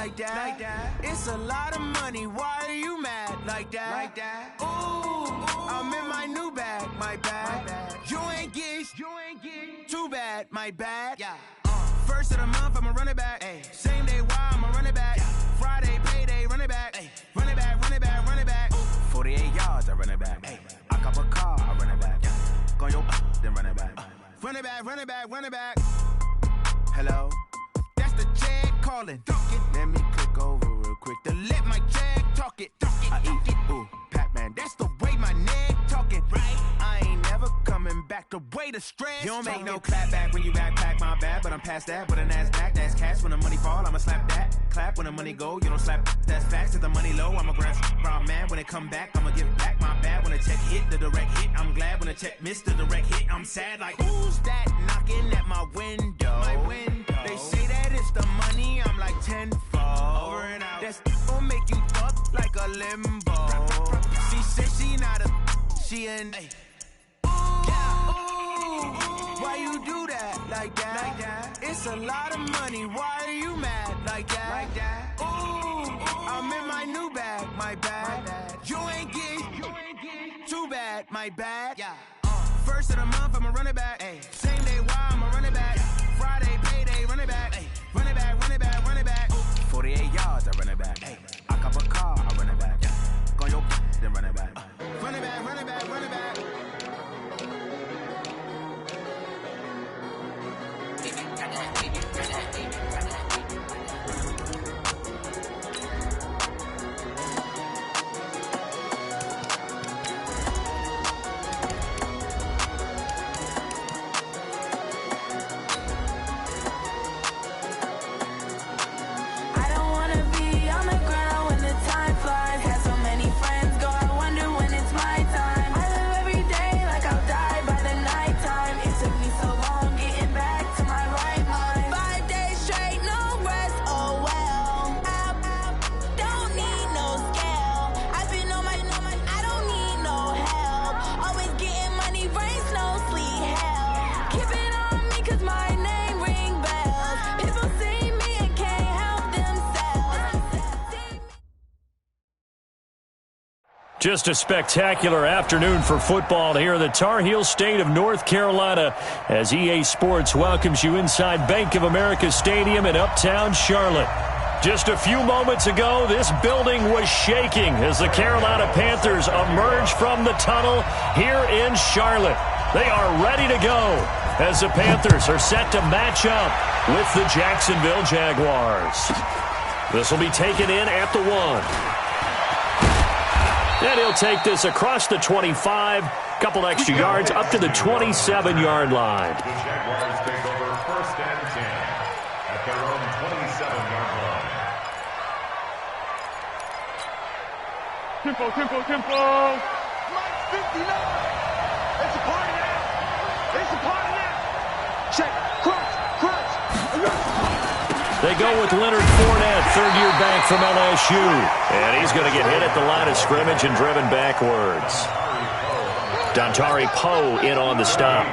like that. It's a lot of money, why are you mad like that? Ooh, I'm in my new bag, my bad. You ain't get too bad, my bad. First of the month, I'ma run it back. Same day, why I'ma run it back. Friday, payday, run it back. Run it back, run it back, run it back. 48 yards, I run it back. I cop a car, I run it back. Go your then run it back. Run it back, run it back, run it back. Hello? That's the jag calling. Let me click over real quick to let my jag talk it. I eat it, ooh, Pac-Man. That's the way my neck talking. Right? I ain't never coming back the way the stress. You don't make no clap back when you backpack my bad, but I'm past that. But an ass back, that's cash. When the money fall, I'ma slap that. Clap when the money go, you don't slap. That's facts. If the money low, I'ma grab brown man. When it come back, I'ma give back my bad. When the check hit, the direct hit. I'm glad when the check missed the direct hit. I'm sad like, who's that knocking at my window? My window. They say that it's the money, I'm like tenfold. Over and out. That's gon' make you fuck like a limbo. She said she not a, she an. Why you do that like that? It's a lot of money, why are you mad like that? Ooh, I'm in my new bag, my bad. You ain't get too bad, my bad. First of the month, I'ma run it back. Same day, why I'ma run it back. Friday, payday, run it back. Run it back, run it back, run it back. 48 yards, I run it back. I cop a car, I run it back. Go your then run it back. Run it back, run it back, run it back. Just a spectacular afternoon for football here in the Tar Heel state of North Carolina as EA Sports welcomes you inside Bank of America Stadium in Uptown Charlotte. Just a few moments ago, this building was shaking as the Carolina Panthers emerged from the tunnel here in Charlotte. They are ready to go as the Panthers are set to match up with the Jacksonville Jaguars. This will be taken in at the 1. And he'll take this across the 25, couple extra yards up to the 27-yard line. The Jaguars take over 1st and 10 at their own 27-yard line. Tempo. Mike 59. It's a party now. Check. Crunch. They go with Leonard Fournette, third-year back from LSU. And he's going to get hit at the line of scrimmage and driven backwards. Dontari Poe in on the stop.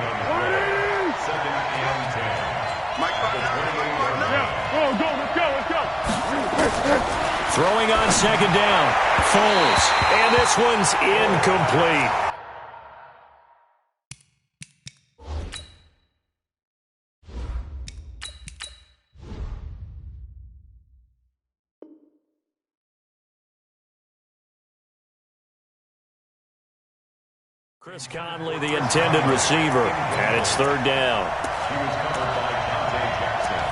Let's go. Throwing on second down. Foles. And this one's incomplete. Chris Conley, the intended receiver, and it's third down. He was covered by Dante Jackson.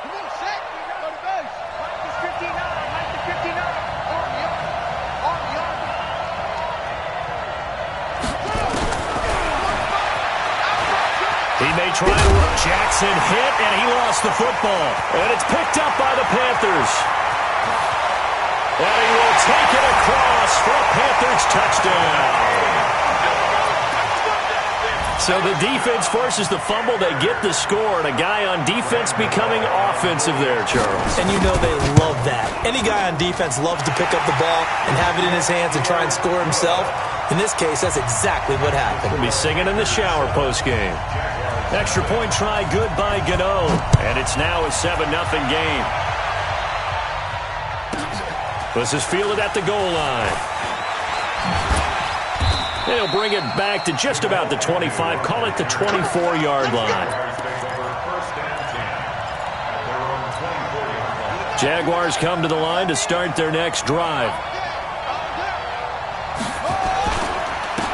Come on, set. Go to base. Mike is 59. On the arm. He may try to work. Jackson hit, and he lost the football. And it's picked up by the Panthers. And he will take it across for a Panthers touchdown. So the defense forces the fumble. They get the score, and a guy on defense becoming offensive there, Charles. And you know they love that. Any guy on defense loves to pick up the ball and have it in his hands and try and score himself. In this case, that's exactly what happened. We'll be singing in the shower postgame. Extra point try, good by Gano. And it's now a 7-0 game. This is fielded at the goal line. They'll bring it back to just about the 25. Call it the 24-yard line. Jaguars come to the line to start their next drive.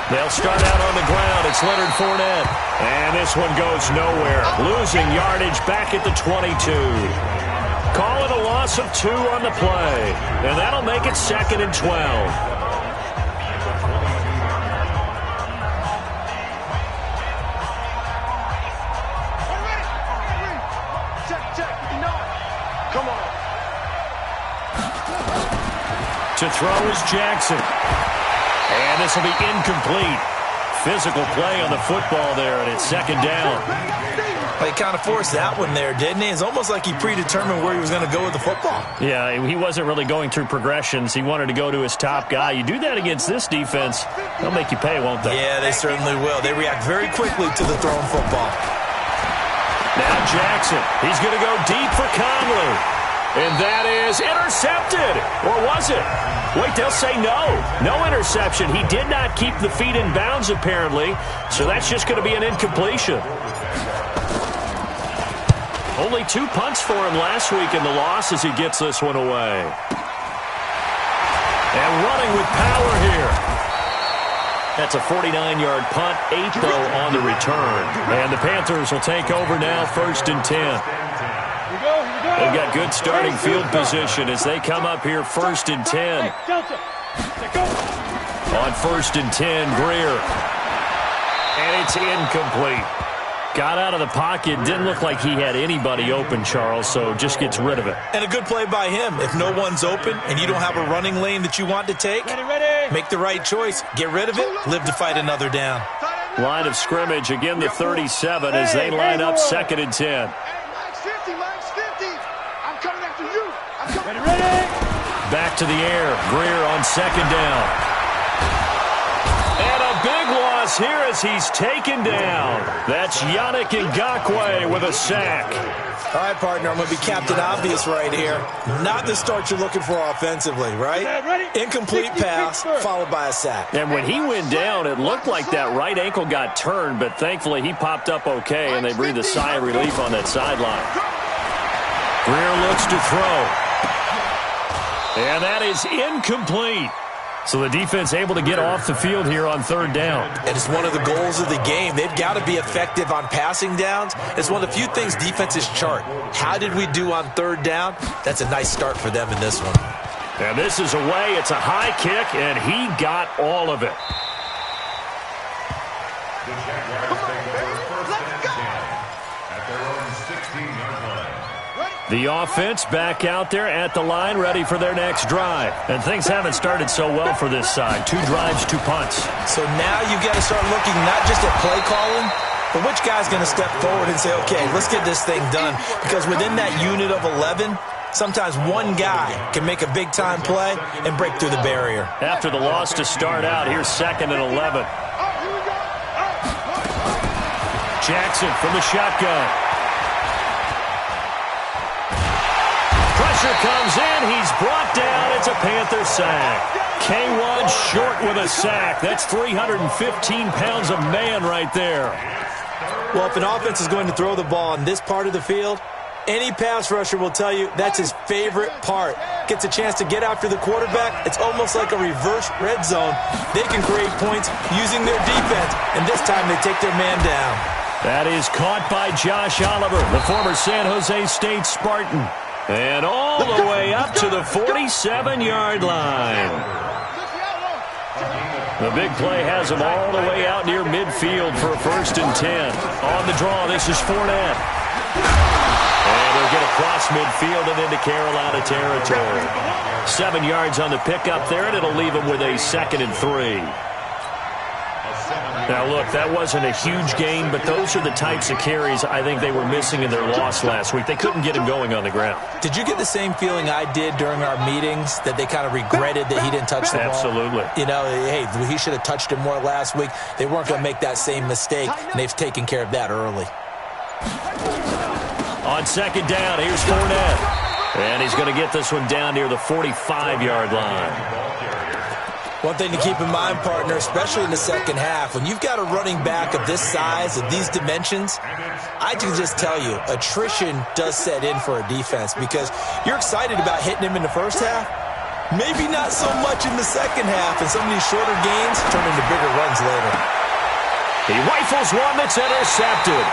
They'll start out on the ground. It's Leonard Fournette. And this one goes nowhere. Losing yardage back at the 22. Call it a loss of 2 on the play. And that'll make it 2nd and 12. To throw is Jackson. And this will be incomplete. Physical play on the football there, and it's 2nd down. He kind of forced that one there, didn't he? It's almost like he predetermined where he was going to go with the football. Yeah, he wasn't really going through progressions. He wanted to go to his top guy. You do that against this defense, they'll make you pay, won't they? Yeah, they certainly will. They react very quickly to the thrown football. Now Jackson. He's going to go deep for Conley. And that is intercepted. Or was it? Wait, they'll say no. No interception. He did not keep the feet in bounds, apparently. So that's just going to be an incompletion. Only 2 punts for him last week in the loss as he gets this one away. And running with power here. That's a 49-yard punt, 8, though, on the return. And the Panthers will take over now, 1st and 10. They've got good starting field position as they come up here 1st and 10. On 1st and 10, Greer. And it's incomplete. Got out of the pocket. Didn't look like he had anybody open, Charles, so just gets rid of it. And a good play by him. If no one's open and you don't have a running lane that you want to take, make the right choice. Get rid of it. Live to fight another down. Line of scrimmage, again the 37 as they line up 2nd and 10. Back to the air. Greer on 2nd down. And a big loss here as he's taken down. That's Yannick Ngakoue with a sack. All right, partner, I'm going to be Captain Obvious right here. Not the start you're looking for offensively, right? Incomplete pass followed by a sack. And when he went down, it looked like that right ankle got turned, but thankfully he popped up okay, and they breathed a sigh of relief on that sideline. Greer looks to throw. And that is incomplete. So the defense able to get off the field here on 3rd down. And it's one of the goals of the game. They've got to be effective on passing downs. It's one of the few things defenses chart. How did we do on 3rd down? That's a nice start for them in this one. And this is away. It's a high kick, and he got all of it. The Jaguars take over 1st and 10 at their own 16-yard line. The offense back out there at the line, ready for their next drive. And things haven't started so well for this side. 2 drives, 2 punts. So now you got to start looking not just at play calling, but which guy's going to step forward and say, okay, let's get this thing done. Because within that unit of 11, sometimes one guy can make a big-time play and break through the barrier. After the loss to start out, here's 2nd and 11. Jackson from the shotgun. Pressure comes in. He's brought down. It's a Panther sack. K1 short with a sack. That's 315 pounds of man right there. Well, if an offense is going to throw the ball in this part of the field, any pass rusher will tell you that's his favorite part. Gets a chance to get after the quarterback. It's almost like a reverse red zone. They can create points using their defense, and this time they take their man down. That is caught by Josh Oliver, the former San Jose State Spartan. And all the way up to the 47-yard line. The big play has him all the way out near midfield for a 1st and 10. On the draw, this is Fournette. And they'll get across midfield and into Carolina territory. 7 yards on the pickup there, and it'll leave him with a 2nd and 3. A 7-yard Now, look, that wasn't a huge gain, but those are the types of carries I think they were missing in their loss last week. They couldn't get him going on the ground. Did you get the same feeling I did during our meetings, that they kind of regretted that he didn't touch the ball? Absolutely. You know, hey, he should have touched it more last week. They weren't going to make that same mistake, and they've taken care of that early. On second down, here's Fournette. And he's going to get this one down near the 45-yard line. One thing to keep in mind, partner, especially in the second half, when you've got a running back of this size, of these dimensions, I can just tell you, attrition does set in for a defense because you're excited about hitting him in the first half. Maybe not so much in the second half, and some of these shorter gains turn into bigger runs later. He rifles one that's intercepted.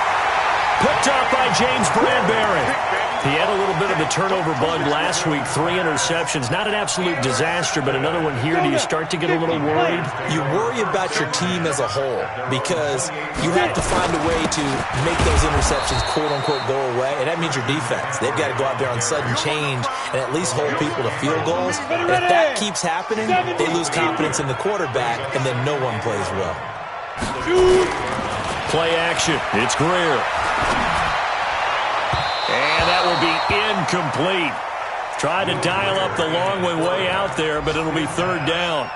Picked up by James Bradbury. He had a little bit of the turnover bug last week, 3 interceptions. Not an absolute disaster, but another one here. Do you start to get a little worried? You worry about your team as a whole because you have to find a way to make those interceptions, quote-unquote, go away, and that means your defense. They've got to go out there on sudden change and at least hold people to field goals. And if that keeps happening, they lose confidence in the quarterback, and then no one plays well. Play action. It's Greer. And that will be incomplete. Try to dial up the long one way out there, but it'll be third down.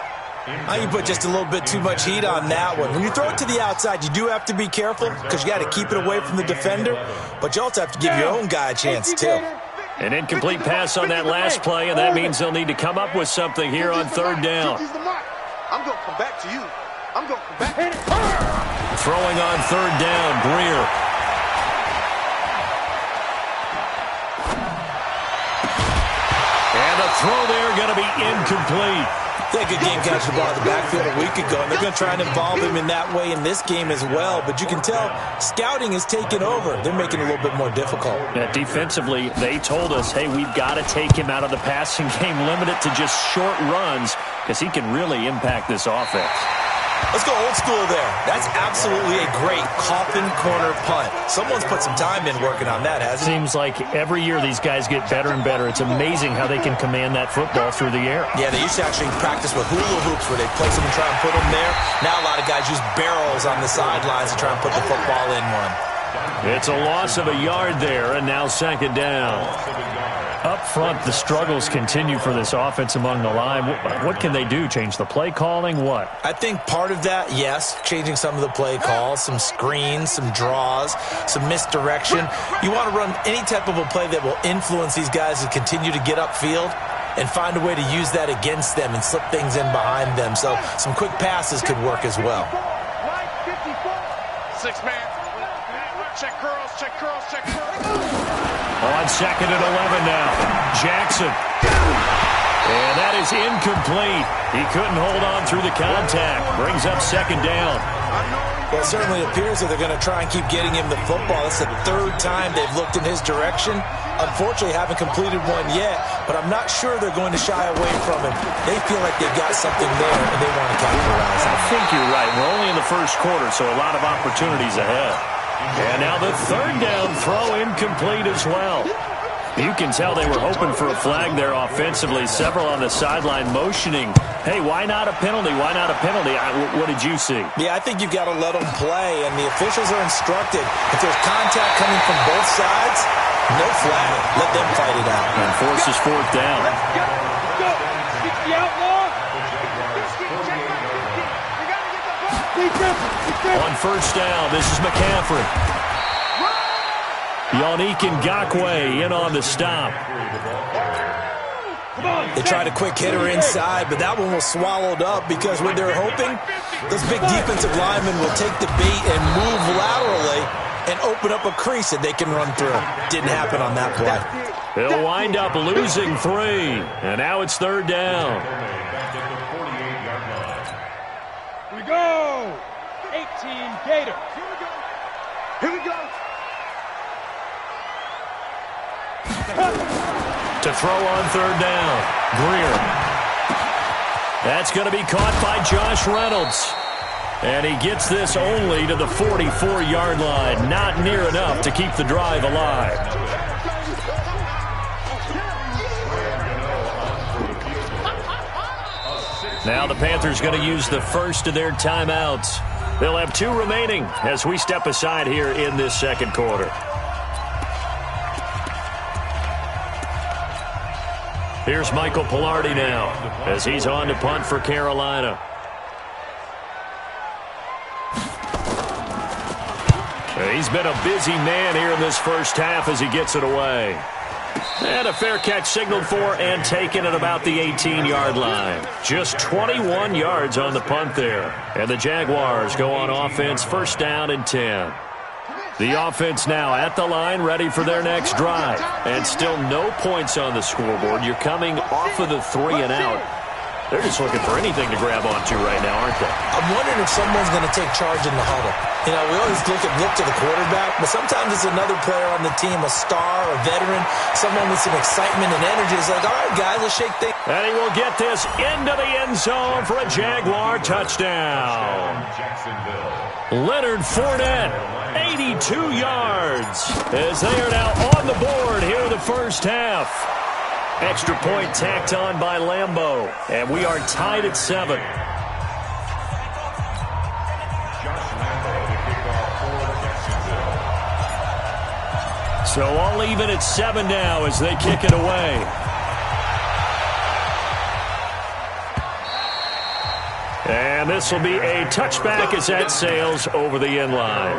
You put just a little bit too much heat on that one. When you throw it to the outside, you do have to be careful because you got to keep it away from the defender, but you also have to give your own guy a chance, too. An incomplete pass on that last play, and that means they'll need to come up with something here on third down. I'm going to come back to you. I'm going to come back. Throwing on third down, Greer. And the throw there going to be incomplete. They had a good game catching the ball in the backfield a week ago, and they're going to try and involve him in that way in this game as well. But you can tell scouting is taking over. They're making it a little bit more difficult. Yeah, defensively, they told us, hey, we've got to take him out of the passing game, limit it to just short runs, because he can really impact this offense. Let's go old school there. That's absolutely a great coffin corner punt. Someone's put some time in working on that, hasn't he? Seems like every year these guys get better and better. It's amazing how they can command that football through the air. Yeah, they used to actually practice with hula hoops where they place them and try and put them there. Now a lot of guys use barrels on the sidelines to try and put the football in one. It's a loss of a yard there, and now second down. Up front, the struggles continue for this offense among the line. What can they do? Change the play calling? What? I think part of that, yes, changing some of the play calls, some screens, some draws, some misdirection. You want to run any type of a play that will influence these guys to continue to get upfield and find a way to use that against them and slip things in behind them. So some quick passes could work as well. 6-man. Check curls, check curls, check curls. On second and 11 now. Jackson. And that is incomplete. He couldn't hold on through the contact. Brings up second down. Well, it certainly appears that they're going to try and keep getting him the football. That's the third time they've looked in his direction. Unfortunately, haven't completed one yet, but I'm not sure they're going to shy away from him. They feel like they've got something there, and they want to capitalize on it. I think you're right. We're only in the first quarter, so a lot of opportunities ahead. And now the third down throw incomplete as well. You can tell they were hoping for a flag there offensively. Several on the sideline motioning, hey, why not a penalty? Why not a penalty? What did you see? Yeah, I think you've got to let them play, and the officials are instructed. If there's contact coming from both sides, no flag. Let them fight it out. And forces fourth down. Let's go. Get the outlaw. On first down, this is McCaffrey. Yannick Ngakoue in on the stop. They tried a quick hitter inside, but that one was swallowed up because what they're hoping, those big defensive linemen will take the bait and move laterally and open up a crease that they can run through. Didn't happen on that play. They'll wind up losing 3, and now it's third down. We go. 18 Gators. Here we go. Here we go. To throw on third down, Greer. That's going to be caught by Josh Reynolds. And he gets this only to the 44-yard line. Not near enough to keep the drive alive. Now the Panthers going to use the first of their timeouts. They'll have 2 remaining as we step aside here in this second quarter. Here's Michael Pilardi now as he's on to punt for Carolina. He's been a busy man here in this first half as he gets it away. And a fair catch signaled for and taken at about the 18-yard line. Just 21 yards on the punt there. And the Jaguars go on offense, first down and 10. The offense now at the line, ready for their next drive. And still no points on the scoreboard. You're coming off of the 3 and out. They're just looking for anything to grab onto right now, aren't they? I'm wondering if someone's going to take charge in the huddle. You know, we always look to the quarterback, but sometimes it's another player on the team, a star, a veteran, someone with some excitement and energy. It's like, all right, guys, let's shake things. And he will get this into the end zone for a Jaguar touchdown. Leonard Fournette, 82 yards, as they are now on the board here in the first half. Extra point tacked on by Lambeau, and we are tied at 7. So all even at 7 now as they kick it away. And this will be a touchback as that sails over the end line.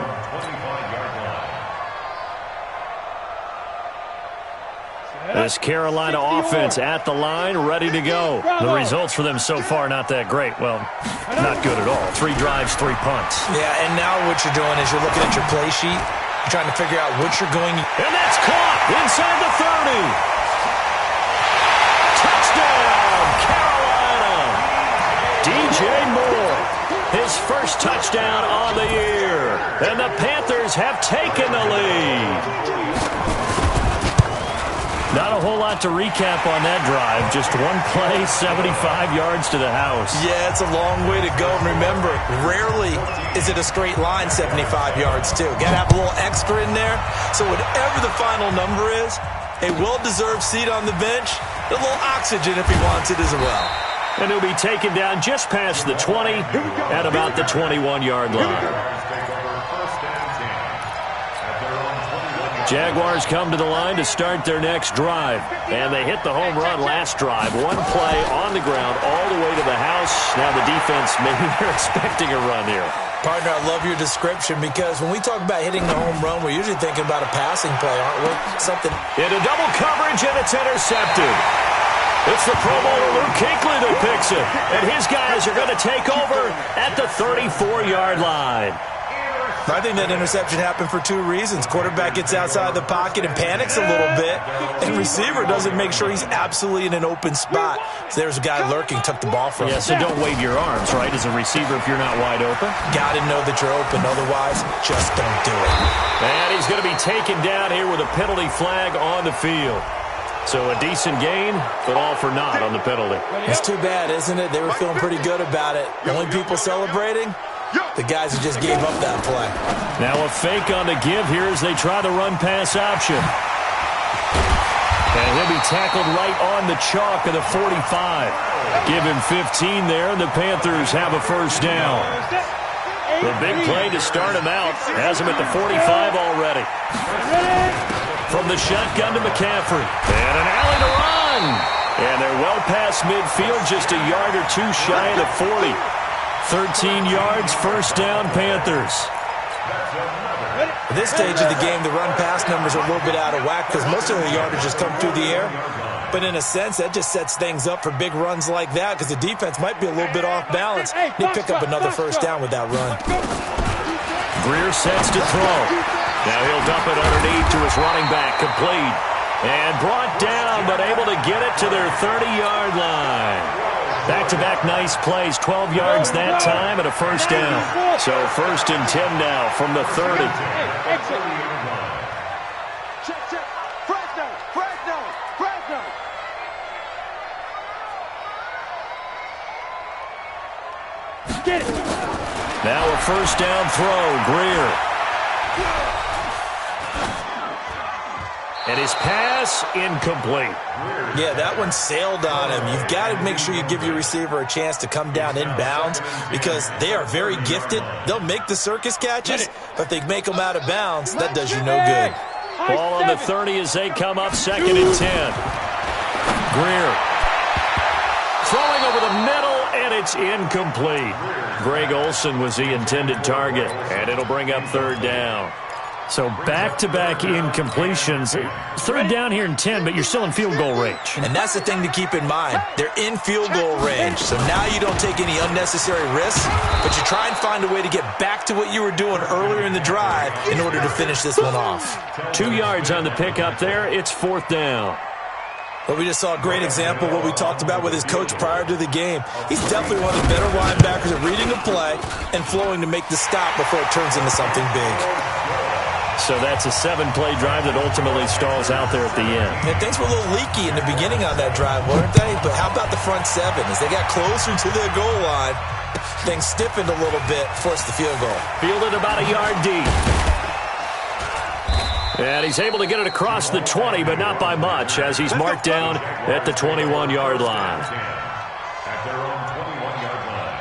This Carolina offense at the line, ready to go. The results for them so far not that great. Well, not good at all. 3 drives, 3 punts. Yeah, and now what you're doing is you're looking at your play sheet. You're trying to figure out what you're going. And that's caught inside the 30. Touchdown, Carolina. DJ Moore, his first touchdown on the year. And the Panthers have taken the lead. Not a whole lot to recap on that drive. Just one play, 75 yards to the house. Yeah, it's a long way to go. And remember, rarely is it a straight line 75 yards, too. Got to have a little extra in there. So whatever the final number is, a well-deserved seat on the bench, a little oxygen if he wants it as well. And he'll be taken down just past the 20 at about the 21-yard line. Jaguars come to the line to start their next drive. And they hit the home run last drive. One play on the ground all the way to the house. Now the defense, maybe they're expecting a run here. Partner, I love your description because when we talk about hitting the home run, we're usually thinking about a passing play, aren't we? Something. Into double coverage, and it's intercepted. It's the Pro Bowler Luke Kuechly that picks it. And his guys are going to take over at the 34-yard line. I think that interception happened for 2 reasons. Quarterback gets outside the pocket and panics a little bit, and receiver doesn't make sure he's absolutely in an open spot. So there's a guy lurking, took the ball from him. Yeah, so don't wave your arms, right, as a receiver if you're not wide open. Got to know that you're open. Otherwise, just don't do it. And he's going to be taken down here with a penalty flag on the field. So a decent gain, but all for naught on the penalty. It's too bad, isn't it? They were feeling pretty good about it. The only people celebrating? The guys who just gave up that play. Now a fake on the give here as they try the run-pass option. And he'll be tackled right on the chalk of the 45. Give him 15 there, and the Panthers have a first down. The big play to start him out has him at the 45 already. From the shotgun to McCaffrey. And an alley to run. And they're well past midfield, just a yard or 2 shy of the 40. 13 yards, first down, Panthers. At this stage of the game, the run-pass numbers are a little bit out of whack because most of the yardage just come through the air. But in a sense, that just sets things up for big runs like that because the defense might be a little bit off balance. They pick up another first down with that run. Greer sets to throw. Now he'll dump it underneath to his running back, complete. And brought down, but able to get it to their 30-yard line. Back-to-back nice plays, 12 yards that time and a first down. So first and 10 now from the 30. Now a first down throw, Greer. And his pass incomplete. Yeah, that one sailed on him. You've got to make sure you give your receiver a chance to come down inbounds because they are very gifted. They'll make the circus catches, but if they make them out of bounds, that does you no good. Ball on the 30 as they come up 2nd and 10. Greer throwing over the middle, and it's incomplete. Greg Olsen was the intended target, and it'll bring up 3rd down. So back-to-back incompletions. 3rd down here in 10, but you're still in field goal range. And that's the thing to keep in mind. They're in field goal range. So now you don't take any unnecessary risks, but you try and find a way to get back to what you were doing earlier in the drive in order to finish this one off. 2 yards on the pickup there. It's 4th down. But we just saw a great example of what we talked about with his coach prior to the game. He's definitely one of the better linebackers at reading a play and flowing to make the stop before it turns into something big. So that's a 7-play drive that ultimately stalls out there at the end. And things were a little leaky in the beginning on that drive, weren't they? But how about the front 7? As they got closer to their goal line, things stiffened a little bit, forced the field goal. Fielded about a yard deep. And he's able to get it across the 20, but not by much, as he's marked down at the 21-yard line. At their own 21-yard line.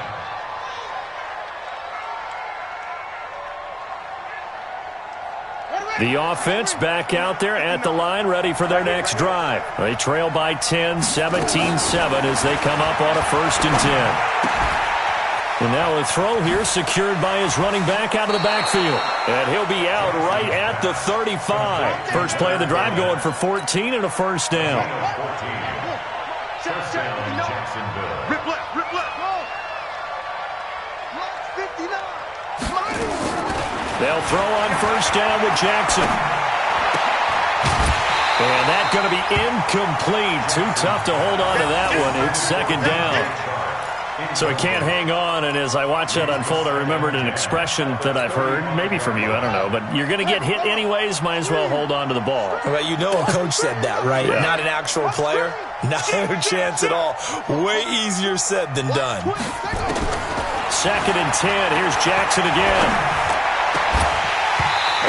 The offense back out there at the line, ready for their next drive. They trail by 10, 17-7 as they come up on a 1st and 10. And now a throw here secured by his running back out of the backfield. And he'll be out right at the 35. First play of the drive going for 14 and a 1st down. 14. First down, Jacksonville. Rip left, rip left. They'll throw on 1st down with Jackson. And that's going to be incomplete. Too tough to hold on to that one. It's 2nd down. So he can't hang on, and as I watch that unfold, I remembered an expression that I've heard, maybe from you, I don't know, but you're going to get hit anyways, might as well hold on to the ball. Well, you know a coach said that, right? Yeah. Not an actual player. No chance at all. Way easier said than done. 2nd and 10. Here's Jackson again.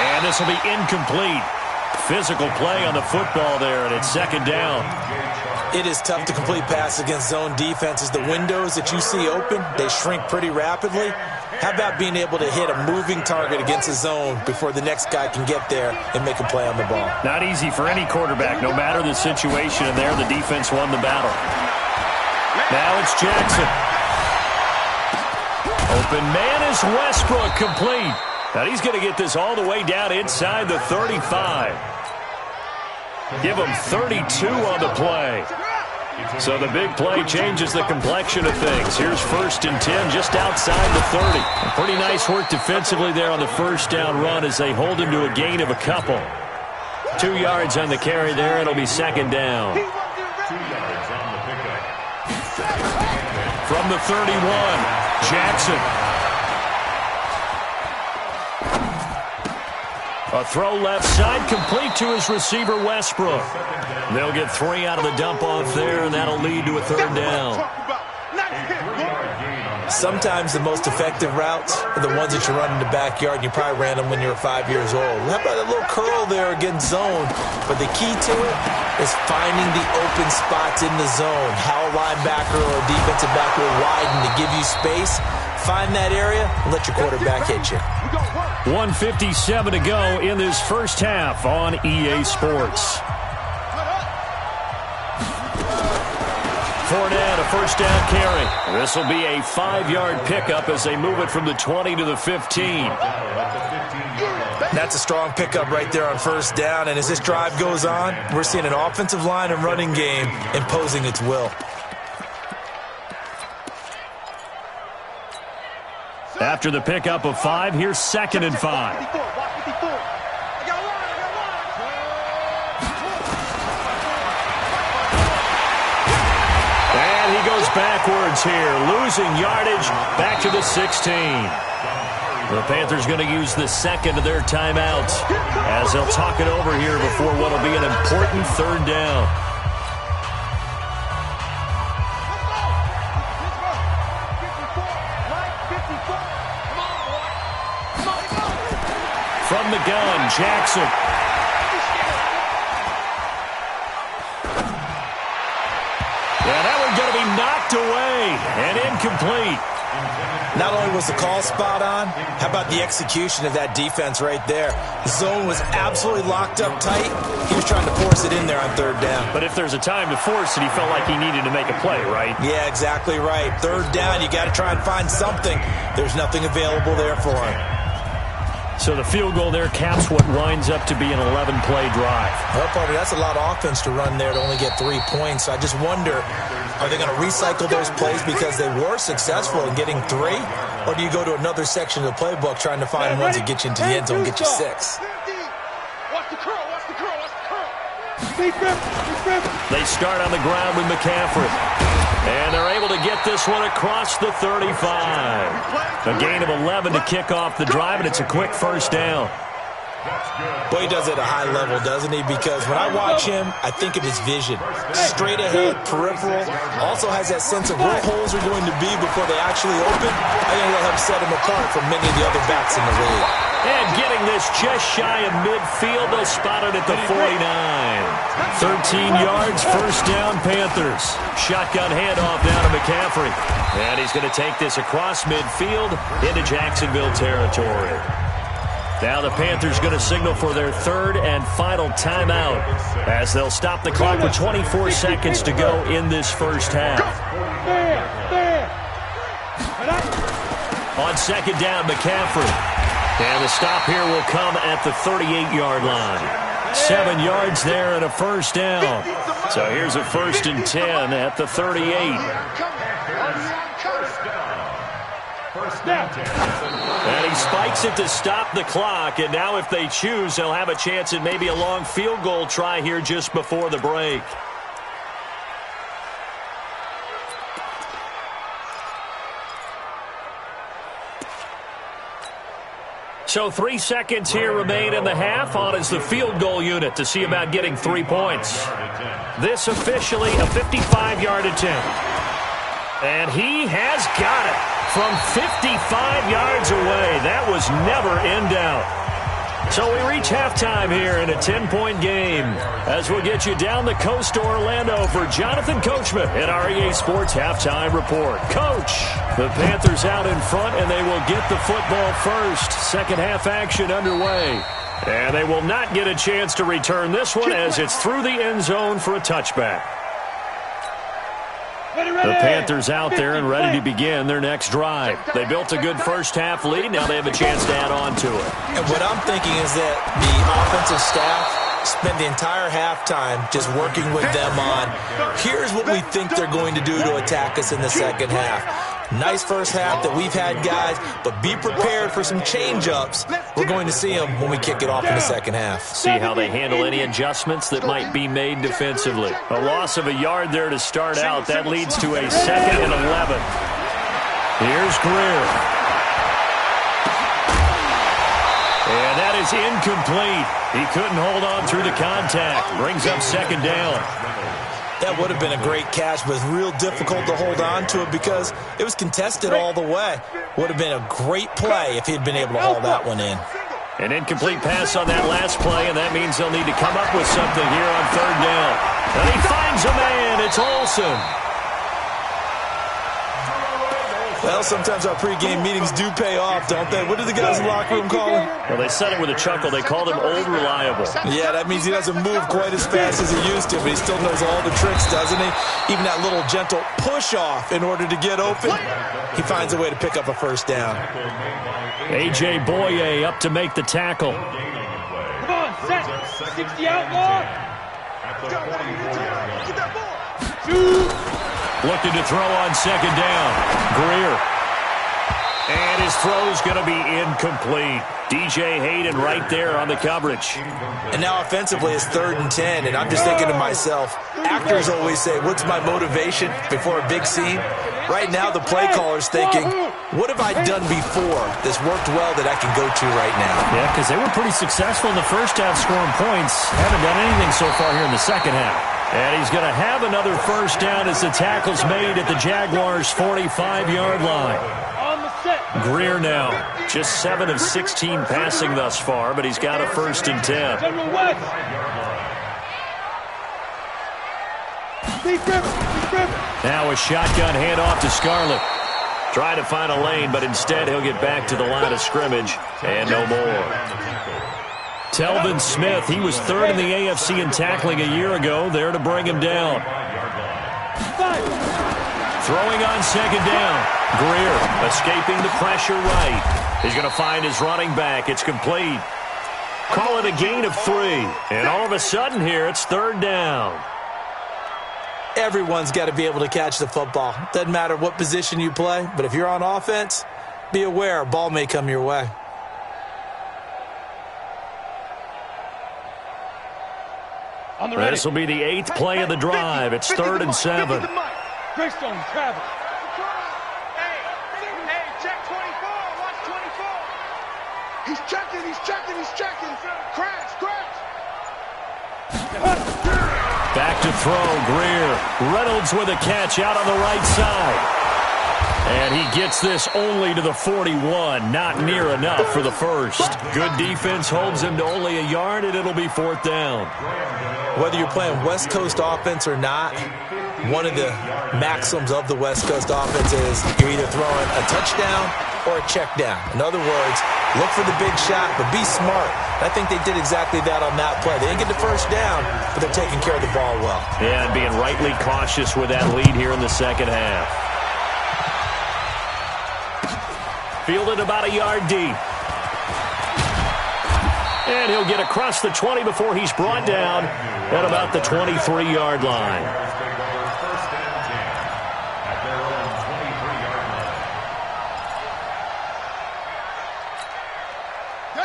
And this will be incomplete. Physical play on the football there, and it's 2nd down. It is tough to complete passes against zone defenses. The windows that you see open, they shrink pretty rapidly. How about being able to hit a moving target against a zone before the next guy can get there and make a play on the ball? Not easy for any quarterback, no matter the situation, and there the defense won the battle. Now it's Jackson. Open man is Westbrook, complete. Now he's going to get this all the way down inside the 35. Give him 32 on the play. So the big play changes the complexion of things. Here's 1st and 10 just outside the 30. Pretty nice work defensively there on the 1st down run as they hold him to a gain of a couple. 2 yards on the carry there. It'll be 2nd down. 2 yards on the pickup. From the 31, Jackson. A throw left side, complete to his receiver, Westbrook. They'll get 3 out of the dump-off there, and that'll lead to a 3rd down. Sometimes the most effective routes are the ones that you run in the backyard, and you probably ran them when you were 5 years old. How about a little curl there against zone? But the key to it is finding the open spots in the zone. How a linebacker or a defensive back will widen to give you space. Find that area and let your quarterback hit you. 1:57 to go in this first half on EA Sports. Fournette, a 1st down carry. This will be a 5-yard pickup as they move it from the 20 to the 15. That's a strong pickup right there on 1st down, and as this drive goes on, we're seeing an offensive line and running game imposing its will. After the pickup of 5, here's 2nd and 5. And he goes backwards here, losing yardage back to the 16. The Panthers going to use the 2nd of their timeouts as they'll talk it over here before what will be an important 3rd down. From the gun, Jackson. knocked away and incomplete. Not only was the call spot on, how about the execution of that defense right there? The zone was absolutely locked up tight. He was trying to force it in there on third down. But if there's a time to force it, he felt like he needed to make a play, right? Yeah, exactly right. Third down, you got to try and find something. There's nothing available there for him. So the field goal there caps what winds up to be an 11-play drive. Well, partner, that's a lot of offense to run there to only get 3 points. I just wonder, are they going to recycle those plays because they were successful in getting 3? Or do you go to another section of the playbook trying to find ones that get you into the end zone and get you 6? Watch the curl, watch the curl, watch the curl. They start on the ground with McCaffrey. And they're able to get this one across the 35. A gain of 11 to kick off the drive, and it's a quick first down. Boy, he does it at a high level, doesn't he? Because when I watch him, I think of his vision. Straight ahead, peripheral. Also has that sense of where holes are going to be before they actually open. I think that'll help set him apart from many of the other backs in the league. And getting this just shy of midfield, they'll spot it at the 49. 13 yards, first down, Panthers. Shotgun handoff down to McCaffrey. And he's going to take this across midfield into Jacksonville territory. Now the Panthers going to signal for their third and final timeout as they'll stop the clock with 24 seconds to go in this first half. On second down, McCaffrey. And the stop here will come at the 38-yard line. 7 yards there and a first down. So here's a 1st and 10 at the 38. And he spikes it to stop the clock. And now if they choose, they'll have a chance at maybe a long field goal try here just before the break. So 3 seconds here remain in the half. On is the field goal unit to see about getting 3 points. This officially a 55-yard attempt. And he has got it from 55 yards away. That was never in doubt. So we reach halftime here in a 10-point game as we'll get you down the coast to Orlando for Jonathan Coachman at our EA Sports Halftime Report. Coach, the Panthers out in front, and they will get the football first. Second half action underway. And they will not get a chance to return this one as it's through the end zone for a touchback. The Panthers out there and ready to begin their next drive. They built a good first half lead. Now they have a chance to add on to it. And what I'm thinking is that the offensive staff spent the entire halftime just working with them on, here's what we think they're going to do to attack us in the second half. Nice first half that we've had, guys, but be prepared for some change-ups. We're going to see them when we kick it off in the second half. See how they handle any adjustments that might be made defensively. A loss of a yard there to start out. That leads to a 2nd and 11. Here's Greer. And that is incomplete. He couldn't hold on through the contact. Brings up 2nd down. That would have been a great catch, but it's real difficult to hold on to it because it was contested all the way. Would have been a great play if he'd been able to haul that one in. An incomplete pass on that last play, and that means they'll need to come up with something here on 3rd down. And he finds a man. It's Olsen. Well, sometimes our pregame meetings do pay off, don't they? What did the guys in the locker room call him? Well, they said it with a chuckle. They called him Old Reliable. Yeah, that means he doesn't move quite as fast as he used to, but he still knows all the tricks, doesn't he? Even that little gentle push-off in order to get open, he finds a way to pick up a first down. A.J. Boye up to make the tackle. Come on, set. 60 outlaw. Looking to throw on 2nd down. Greer. And his throw's going to be incomplete. DJ Hayden right there on the coverage. And now offensively it's 3rd and 10, and I'm just thinking to myself, actors always say, what's my motivation before a big scene? Right now the play caller's thinking, what have I done before that's worked well that I can go to right now? Yeah, because they were pretty successful in the first half scoring points. Haven't done anything so far here in the second half. And he's going to have another first down as the tackle's made at the Jaguars' 45-yard line. Greer now, just 7 of 16 passing thus far, but he's got a 1st and 10. Now a shotgun handoff to Scarlett. Trying to find a lane, but instead he'll get back to the line of scrimmage and no more. Telvin Smith, he was third in the AFC in tackling a year ago, there to bring him down. Throwing on second down. Greer escaping the pressure right. He's going to find his running back. It's complete. Call it a gain of 3. And all of a sudden here, it's third down. Everyone's got to be able to catch the football. Doesn't matter what position you play, but if you're on offense, be aware a ball may come your way. This will be the 8th play of the drive. It's 3rd and 7. Greystone travel. Hey, check 24. Watch 24. He's checking. Crash. Back to throw, Greer. Reynolds with a catch out on the right side. And he gets this only to the 41. Not near enough for the first. Good defense holds him to only a yard, and it'll be 4th down. Whether you're playing West Coast offense or not, one of the maxims of the West Coast offense is you're either throwing a touchdown or a check down. In other words, look for the big shot, but be smart. I think they did exactly that on that play. They didn't get the first down, but they're taking care of the ball well. Yeah, and being rightly cautious with that lead here in the second half. Fielded about a yard deep. And he'll get across the 20 before he's brought down at about the 23-yard line.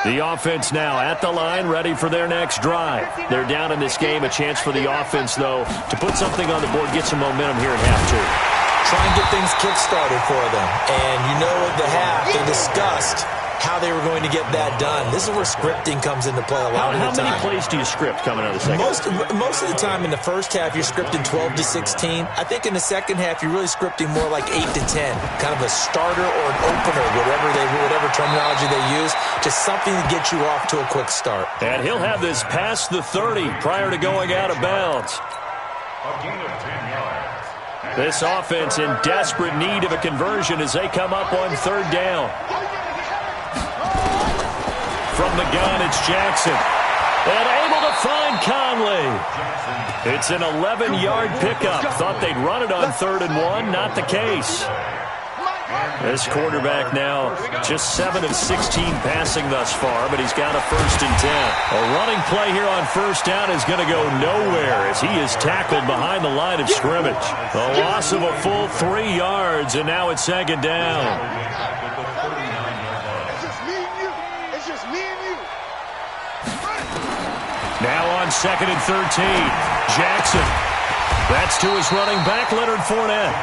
The offense now at the line, ready for their next drive. They're down in this game. A chance for the offense, though, to put something on the board, get some momentum here at half two. Try and get things kick-started for them. And you know at the half, they discussed how they were going to get that done. This is where scripting comes into play a lot of the time. How many plays do you script coming out of the second half? Most of the time in the first half, you're scripting 12 to 16. I think in the second half, you're really scripting more like 8 to 10. Kind of a starter or an opener, whatever terminology they use. Just something to get you off to a quick start. And he'll have this past the 30 prior to going out of bounds. A gain of 10 yards. This offense in desperate need of a conversion as they come up on third down. From the gun, it's Jackson. And able to find Conley. It's an 11-yard pickup. Thought they'd run it on 3rd and 1. Not the case. This quarterback now just 7 of 16 passing thus far, but he's got a 1st and 10. A running play here on first down is going to go nowhere as he is tackled behind the line of scrimmage. The loss of a full 3 yards, and now it's 2nd down. It's just me and you. Now on 2nd and 13, Jackson. That's to his running back, Leonard Fournette.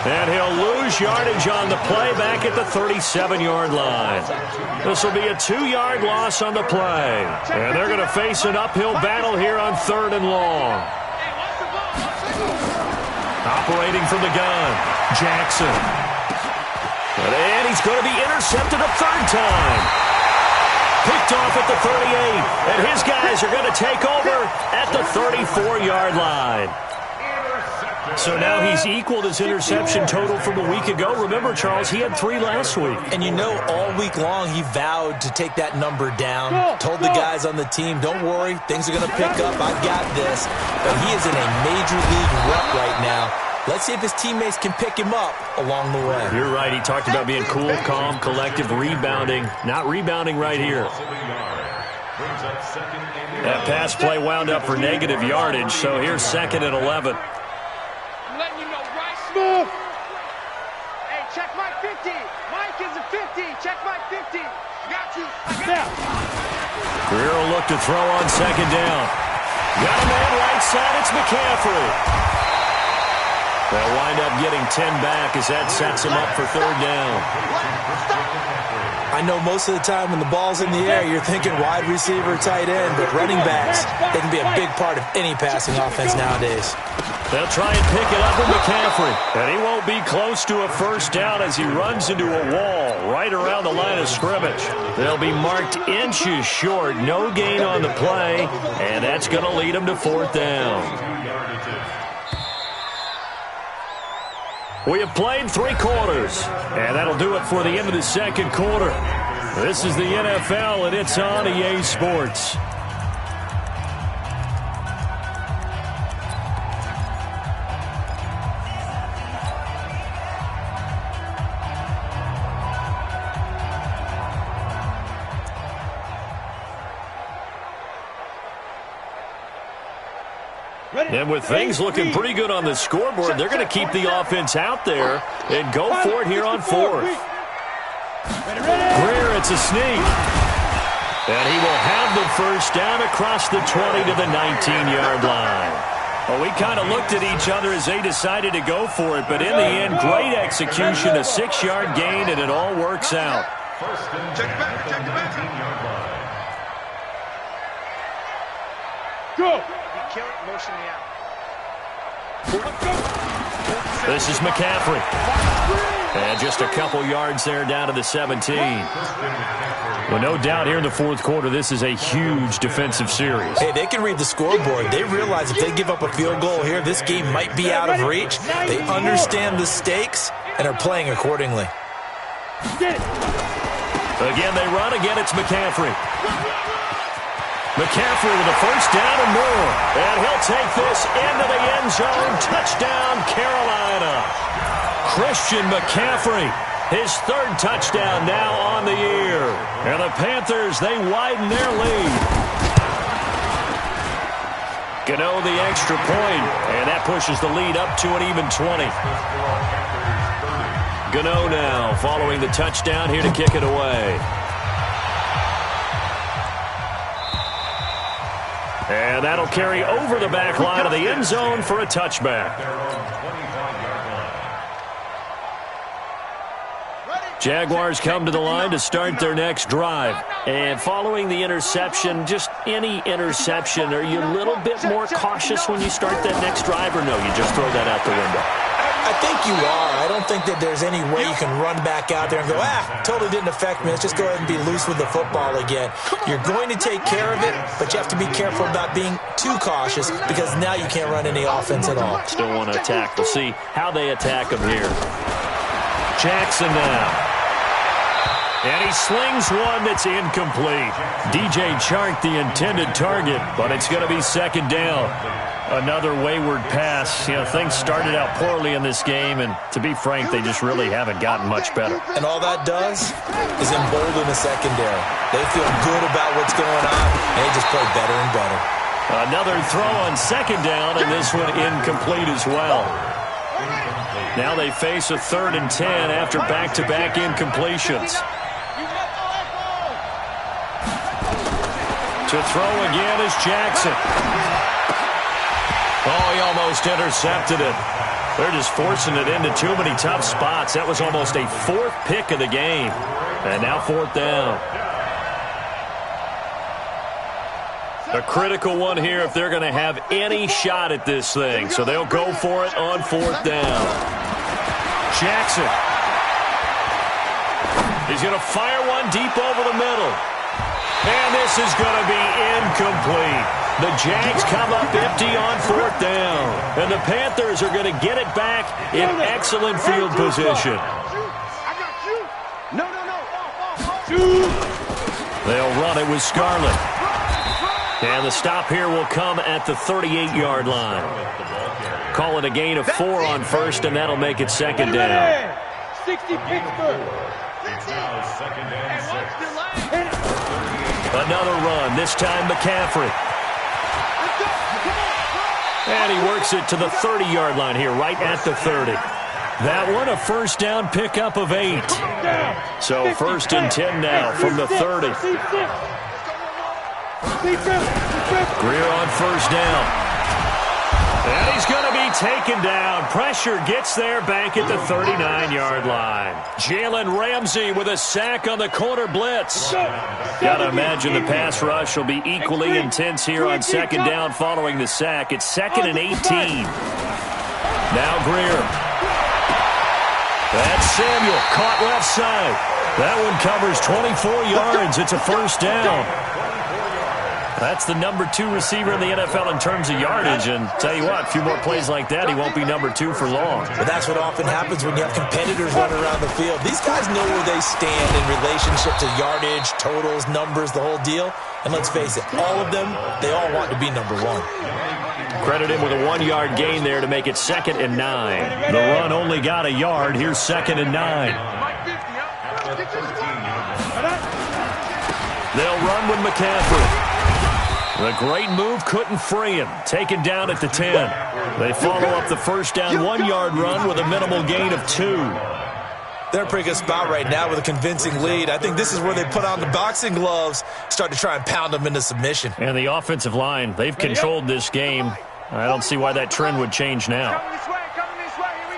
And he'll lose yardage on the play back at the 37-yard line. This will be a 2-yard loss on the play. And they're going to face an uphill battle here on 3rd and long. Operating from the gun, Jackson. And he's going to be intercepted a 3rd time. Picked off at the 38. And his guys are going to take over at the 34-yard line. So now he's equaled his interception total from a week ago. Remember, Charles, he had 3 last week. And you know, all week long he vowed to take that number down. Told the guys on the team, don't worry, things are going to pick up. I've got this. But he is in a major league rut right now. Let's see if his teammates can pick him up along the way. You're right. He talked about being cool, calm, collective, rebounding. Not rebounding right here. That pass play wound up for negative yardage, so here's 2nd and 11. Hey, check my 50. Mike is a 50. Check my 50. Got you. Greer will look to throw on 2nd down. Got a man right side. It's McCaffrey. They'll wind up getting 10 back as that sets him up for 3rd down. I know most of the time when the ball's in the air, you're thinking wide receiver, tight end, but running backs, they can be a big part of any passing offense nowadays. They'll try and pick it up with McCaffrey. And he won't be close to a 1st down as he runs into a wall right around the line of scrimmage. They'll be marked inches short. No gain on the play. And that's going to lead them to 4th down. We have played 3 quarters, and that'll do it for the end of the second quarter. This is the NFL, and it's on EA Sports. And with things looking pretty good on the scoreboard, they're going to keep the offense out there and go for it here on 4th. Greer, it's a sneak. And he will have the first down across the 20 to the 19-yard line. Well, we kind of looked at each other as they decided to go for it, but in the end, great execution, a 6-yard gain, and it all works out. Check it back, check it back. 19-yard line. Go! Kill it, motion me out. This is McCaffrey. And just a couple yards there down to the 17. Well, no doubt here in the 4th quarter, this is a huge defensive series. Hey, they can read the scoreboard. They realize if they give up a field goal here, this game might be out of reach. They understand the stakes and are playing accordingly. Again, they run. Again, it's McCaffrey. McCaffrey with a first down and more. And he'll take this into the end zone. Touchdown, Carolina. Christian McCaffrey, his 3rd touchdown now on the year. And the Panthers, they widen their lead. Gano the extra point, and that pushes the lead up to an even 20. Gano now following the touchdown here to kick it away. And that'll carry over the back line of the end zone for a touchback. Jaguars come to the line to start their next drive. And following the interception, just any interception, are you a little bit more cautious when you start that next drive, or no, you just throw that out the window? I think you are. I don't think that there's any way you can run back out there and go, totally didn't affect me. Let's just go ahead and be loose with the football again. You're going to take care of it, but you have to be careful about being too cautious because now you can't run any offense at all. Still want to attack. We'll see how they attack him here. Jackson now. And he slings one that's incomplete. DJ Chark, the intended target, but it's going to be 2nd down. Another wayward pass. You know, things started out poorly in this game, and to be frank, they just really haven't gotten much better. And all that does is embolden the secondary. They feel good about what's going on, and they just play better and better. Another throw on 2nd down, and this one incomplete as well. Now they face a 3rd and 10 after back-to-back incompletions. To throw again is Jackson. Oh, he almost intercepted it. They're just forcing it into too many tough spots. That was almost a 4th pick of the game. And now 4th down. A critical one here if they're going to have any shot at this thing. So they'll go for it on 4th down. Jackson. He's going to fire one deep over the middle. And this is going to be incomplete. The Jags come up empty on 4th down. And the Panthers are going to get it back in excellent field position. They'll run it with Scarlett. And the stop here will come at the 38-yard line. Call it a gain of 4 on 1st, and that'll make it 2nd down. 60 Pittsburgh. It's now 2nd and 6. Another run, this time McCaffrey. And he works it to the 30-yard line here, right at the 30. That one, a first down pickup of 8. So 1st and 10 now from the 30. Greer on 1st down. And he's going to be taken down. Pressure gets there back at the 39-yard line. Jalen Ramsey with a sack on the corner blitz. Got to imagine the pass rush will be equally intense here on 2nd down following the sack. It's 2nd and 18. Now Greer. That's Samuel, caught left side. That one covers 24 yards. It's a first down. That's the number 2 receiver in the NFL in terms of yardage. And tell you what, a few more plays like that, he won't be number 2 for long. But that's what often happens when you have competitors running around the field. These guys know where they stand in relationship to yardage, totals, numbers, the whole deal. And let's face it, all of them, they all want to be number 1. Credit him with a 1-yard gain there to make it 2nd and 9. The run only got a yard. Here's 2nd and 9. They'll run with McCaffrey. The great move couldn't free him. Taken down at the 10. They follow up the first down 1-yard run with a minimal gain of 2. They're in a pretty good spot right now with a convincing lead. I think this is where they put on the boxing gloves, start to try and pound them into submission. And the offensive line, they've controlled this game. I don't see why that trend would change now. Coming this way, here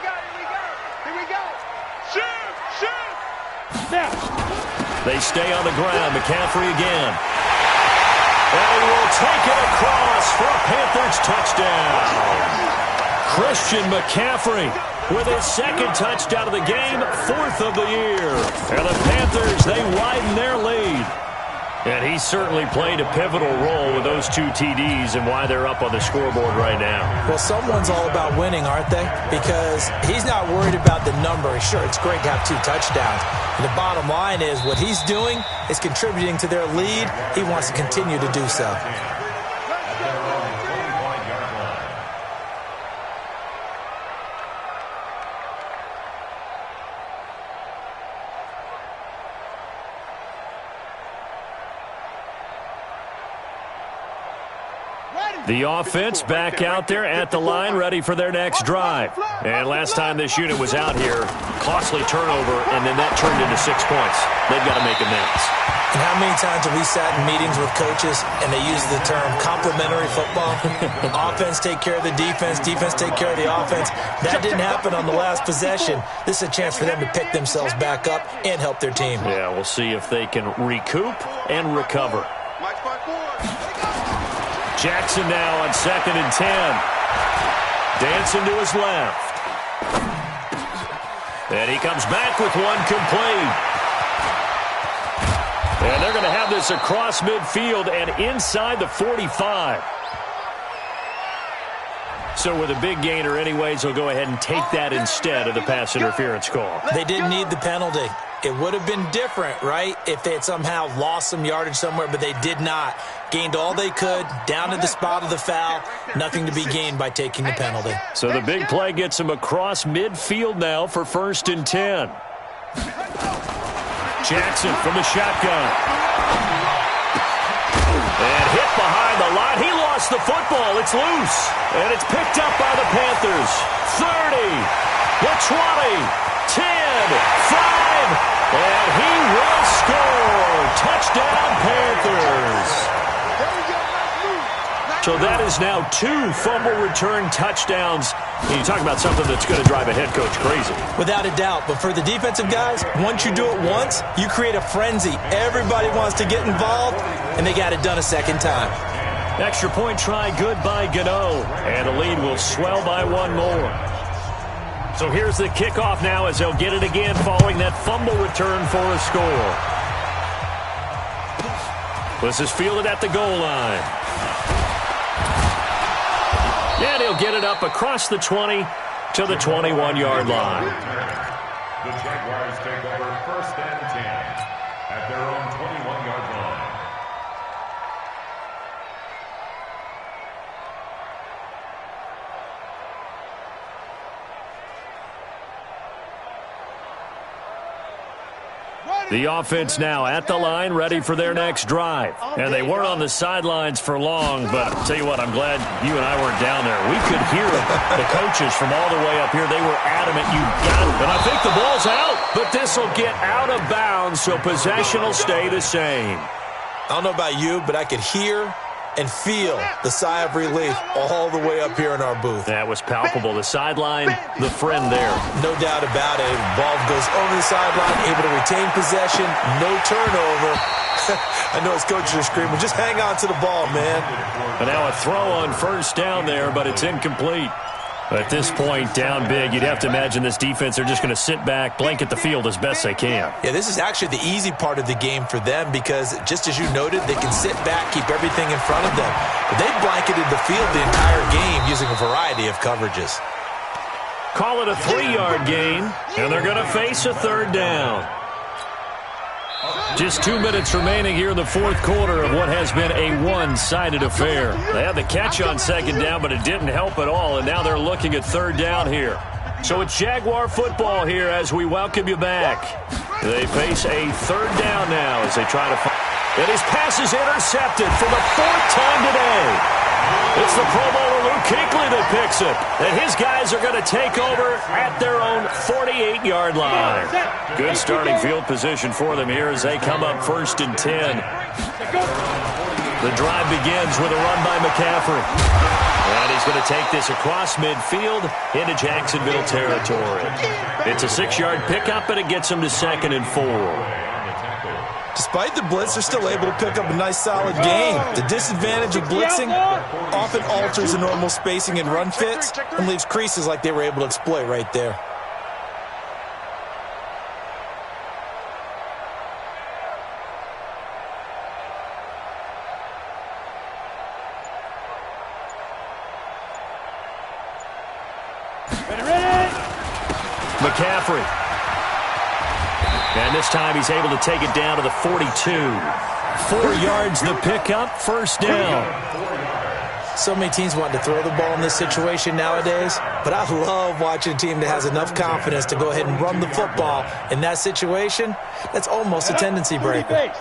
we go. Shoot! Snap! They stay on the ground. McCaffrey again. And he will take it across for a Panthers touchdown. Christian McCaffrey with his 2nd touchdown of the game, 4th of the year. And the Panthers, they widen their lead. And he certainly played a pivotal role with those 2 TDs and why they're up on the scoreboard right now. Well, someone's all about winning, aren't they? Because he's not worried about the number. Sure, it's great to have 2 touchdowns. And the bottom line is what he's doing is contributing to their lead. He wants to continue to do so. The offense back out there at the line, ready for their next drive. And last time this unit was out here, costly turnover, and then that turned into 6 points. They've got to make amends. And how many times have we sat in meetings with coaches and they use the term complementary football? Offense take care of the defense, defense take care of the offense. That didn't happen on the last possession. This is a chance for them to pick themselves back up and help their team. Yeah, we'll see if they can recoup and recover. Jackson now on 2nd and 10. Dancing to his left. And he comes back with one complete. And they're going to have this across midfield and inside the 45. So with a big gainer anyways, he'll go ahead and take that instead of the pass interference call. They didn't need the penalty. It would have been different, right, if they had somehow lost some yardage somewhere, but they did not. Gained all they could, down to the spot of the foul. Nothing to be gained by taking the penalty. So the big play gets him across midfield now for 1st and 10. Jackson from the shotgun. And hit behind the line. He lost the football. It's loose. And it's picked up by the Panthers. 30, the 20, 10, 5, and he will score. Touchdown, Panthers. So that is now 2 fumble return touchdowns. And you talk about something that's going to drive a head coach crazy. Without a doubt. But for the defensive guys, once you do it once, you create a frenzy. Everybody wants to get involved, and they got it done a 2nd time. Extra point try good by Gano. And the lead will swell by 1 more. So here's the kickoff now as they'll get it again following that fumble return for a score. This is fielded at the goal line. And he'll get it up across the 20 to the 21-yard line. The Jaguars take over 1st and 10 at their own 21-yard line. The offense now at the line, ready for their next drive. And they weren't on the sidelines for long, but I'll tell you what, I'm glad you and I weren't down there. We could hear the coaches from all the way up here. They were adamant, you got it. And I think the ball's out, but this will get out of bounds, so possession will stay the same. I don't know about you, but I could hear and feel the sigh of relief all the way up here in our booth. That was palpable. The sideline, the friend there. No doubt about it. Ball goes over the sideline, able to retain possession, no turnover. I know his coaches are screaming, just hang on to the ball, man. And now a throw on 1st down there, but it's incomplete. At this point, down big, you'd have to imagine this defense, they're just going to sit back, blanket the field as best they can. Yeah, this is actually the easy part of the game for them because, just as you noted, they can sit back, keep everything in front of them. But they blanketed the field the entire game using a variety of coverages. Call it a 3-yard gain, and they're going to face a third down. Just 2 minutes remaining here in the fourth quarter of what has been a one-sided affair. They had the catch on second down, but it didn't help at all, and now they're looking at third down here. So it's Jaguar football here as we welcome you back. They face a third down now as they try to find. And his pass is intercepted for the fourth time today. It's the Pro Bowler Luke Kuechly that picks it. And his guys are going to take over at their own 48-yard line. Good starting field position for them here as they come up 1st and 10. The drive begins with a run by McCaffrey. And he's going to take this across midfield into Jacksonville territory. It's a 6-yard pickup, and it gets him to 2nd and 4. Despite the blitz, they're still able to pick up a nice, solid gain. The disadvantage of blitzing often alters the normal spacing and run fits and leaves creases like they were able to exploit right there. McCaffrey. And this time he's able to take it down to the 42. 4 yards the pickup, 1st down. So many teams want to throw the ball in this situation nowadays, but I love watching a team that has enough confidence to go ahead and run the football. In that situation, that's almost a tendency breaker.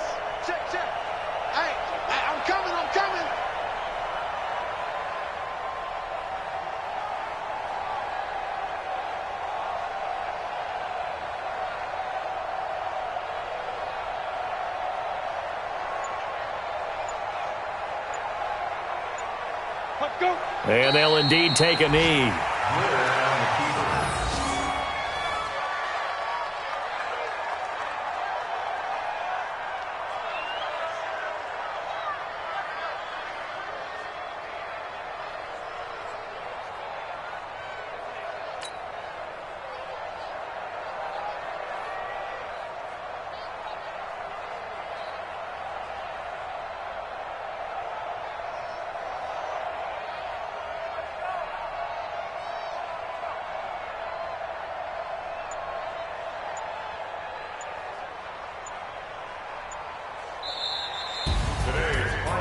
And they'll indeed take a knee.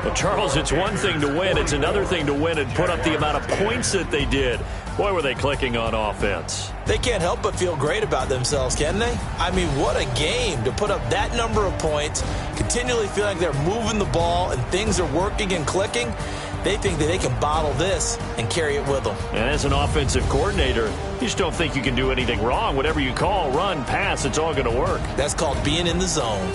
Well, Charles, it's one thing to win. It's another thing to win and put up the amount of points that they did. Boy, were they clicking on offense. They can't help but feel great about themselves, can they? I mean, what a game to put up that number of points, continually feeling like they're moving the ball and things are working and clicking. They think that they can bottle this and carry it with them. And as an offensive coordinator, you just don't think you can do anything wrong. Whatever you call, run, pass, it's all going to work. That's called being in the zone.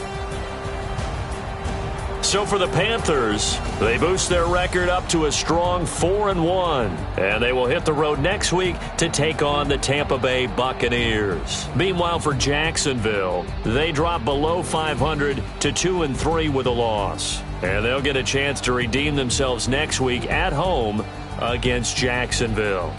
So for the Panthers, they boost their record up to a strong 4-1. And they will hit the road next week to take on the Tampa Bay Buccaneers. Meanwhile, for Jacksonville, they drop below 500 to 2-3 with a loss. And they'll get a chance to redeem themselves next week at home against Jacksonville.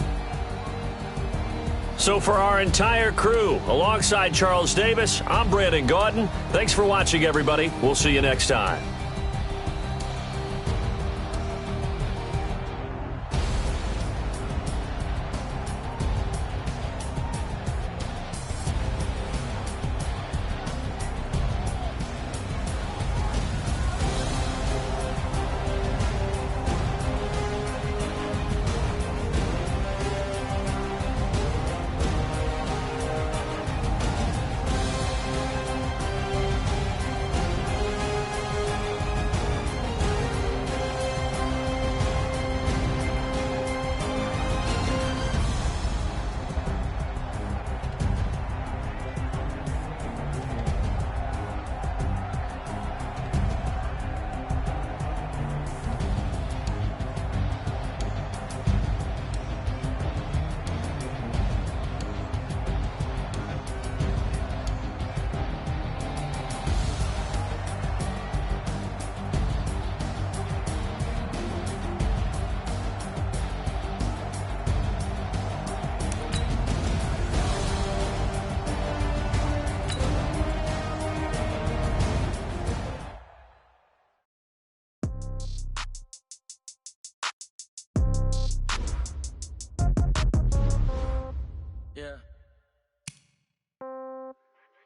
So for our entire crew, alongside Charles Davis, I'm Brandon Gaudin. Thanks for watching, everybody. We'll see you next time.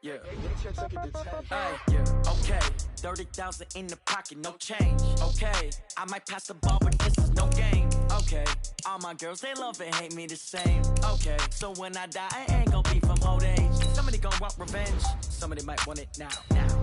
Yeah. Okay. 30,000 in the pocket, no change. Okay. I might pass the ball, but this is no game. Okay. All my girls, they love and hate me the same. Okay. So when I die, I ain't gonna be from old age. Somebody gon' want revenge. Somebody might want it now.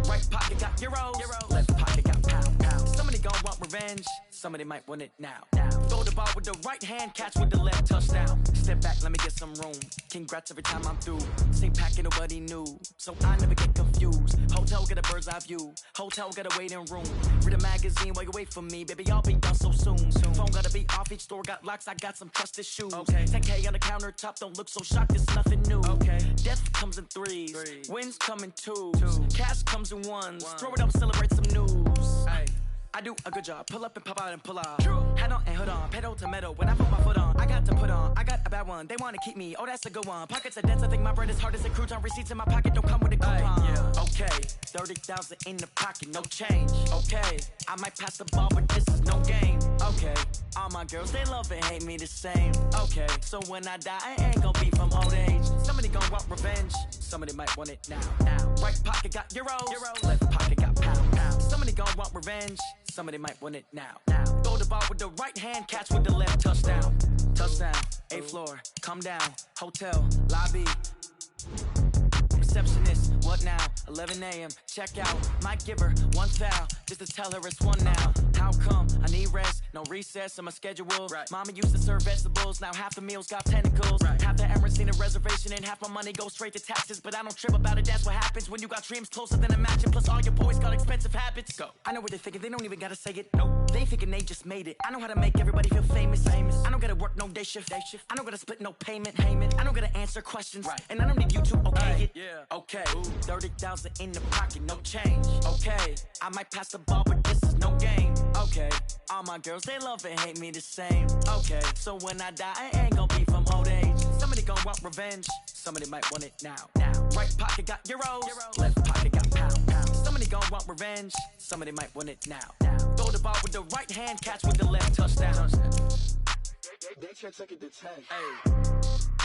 Right pocket got euros. Left pocket got pound. Somebody gon' want revenge. Somebody might want it now. Throw the ball with the right hand, catch with the left, touchdown. Step back, let me get some room. Congrats every time I'm through. Same packet, nobody knew, so I never get confused. Hotel get a bird's eye view. Hotel get a waiting room. Read a magazine while you wait for me, baby. I'll be done so soon. Phone gotta be off. Each store got locks. I got some trusted shoes. Okay. 10K on the countertop. Don't look so shocked. It's nothing new. Okay. Death comes in threes. Wins come in twos. Cash comes in ones. Throw it up, celebrate some news. Ay. I do a good job. Pull up and pop out and pull out. Hat on and hood on. Pedal to metal. When I put my foot on, I got to put on. I got a bad one. They want to keep me. Oh, that's a good one. Pockets are dense. I think my bread is hard as a crouton. Receipts in my pocket don't come with a coupon. Okay. 30,000 in the pocket. No change. Okay. I might pass the ball, but this is no game. Okay. All my girls, they love and hate me the same. Okay. So when I die, I ain't gonna be from old age. Somebody gon' want revenge. Somebody might want it now. Right pocket got euros. Left pocket got pound. Somebody gon' want revenge. Somebody might want it now. Throw the ball with the right hand, catch with the left, touchdown. Touchdown, 8th floor, come down, hotel, lobby. Receptionist, what now? 11 a.m., check out. Might give her one foul, just to tell her it's one now. How come? I need rest, no recess in my schedule. Mama used to serve vegetables, now half the meals got tentacles. Half the errands need a reservation and half my money goes straight to taxes. But I don't trip about it, that's what happens when you got dreams closer than a match. And plus all your boys got expensive habits. Go. I know what they're thinking, they don't even gotta say it. Nope. They thinking they just made it. I know how to make everybody feel famous. I don't gotta work no day shift. I don't gotta split no payment. I don't gotta answer questions. And I don't need you to okay it. Okay. 30,000 in the pocket, no change. Okay. I might pass the ball, but this is no game. Okay. All my girls, they love and hate me the same. Okay. So when I die, I ain't gonna be from old age. Somebody gon' want revenge. Somebody might want it now. Right pocket got euros. Left pocket got pound. Somebody gon' want revenge. Somebody might want it now. Throw the ball with the right hand, catch with the left, touchdown. They check it to 10.